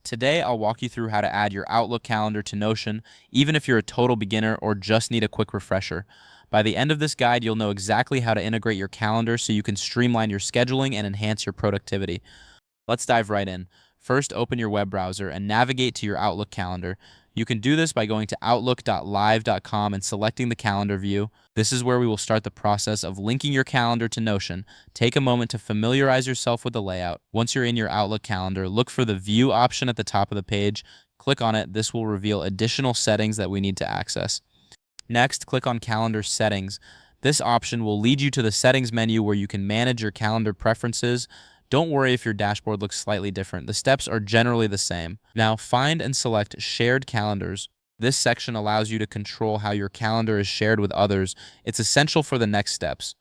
Today, I'll walk you through how to add your Outlook calendar to Notion, even if you're a total beginner or just need a quick refresher. By the end of this guide, you'll know exactly how to integrate your calendar so you can streamline your scheduling and enhance your productivity. Let's dive right in. First, open your web browser and navigate to your Outlook calendar. You can do this by going to outlook.live.com and selecting the calendar view. This is where we will start the process of linking your calendar to Notion. Take a moment to familiarize yourself with the layout. Once you're in your Outlook calendar, look for the View option at the top of the page. Click on it. This will reveal additional settings that we need to access. Next, click on Calendar Settings. This option will lead you to the Settings menu where you can manage your calendar preferences. Don't worry if your dashboard looks slightly different. The steps are generally the same. Now, find and select Shared Calendars. This section allows you to control how your calendar is shared with others. It's essential for the next steps.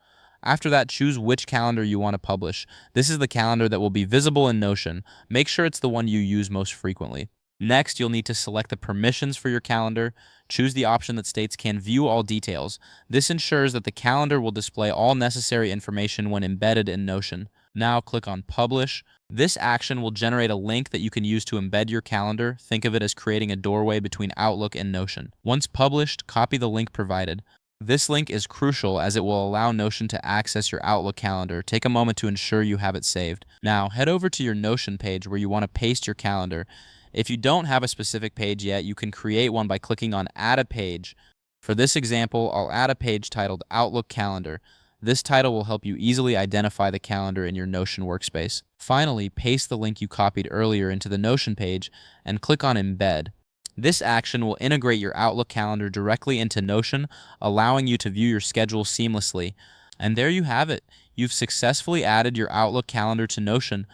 After that, choose which calendar you want to publish. This is the calendar that will be visible in Notion. Make sure it's the one you use most frequently. Next, you'll need to select the permissions for your calendar. Choose the option that states "Can view all details." This ensures that the calendar will display all necessary information when embedded in Notion. Now click on Publish. This action will generate a link that you can use to embed your calendar. Think of it as creating a doorway between Outlook and Notion. Once published, copy the link provided. This link is crucial as it will allow Notion to access your Outlook calendar. Take a moment to ensure you have it saved. Now, head over to your Notion page where you want to paste your calendar. If you don't have a specific page yet, you can create one by clicking on Add a Page. For this example, I'll add a page titled Outlook Calendar. This title will help you easily identify the calendar in your Notion workspace. Finally, paste the link you copied earlier into the Notion page and click on Embed. This action will integrate your Outlook calendar directly into Notion, allowing you to view your schedule seamlessly. And there you have it. You've successfully added your Outlook calendar to Notion.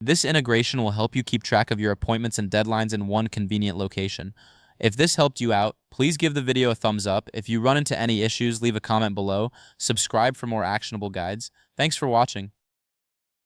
This integration will help you keep track of your appointments and deadlines in one convenient location. If this helped you out, please give the video a thumbs up. If you run into any issues, leave a comment below. Subscribe for more actionable guides. Thanks for watching.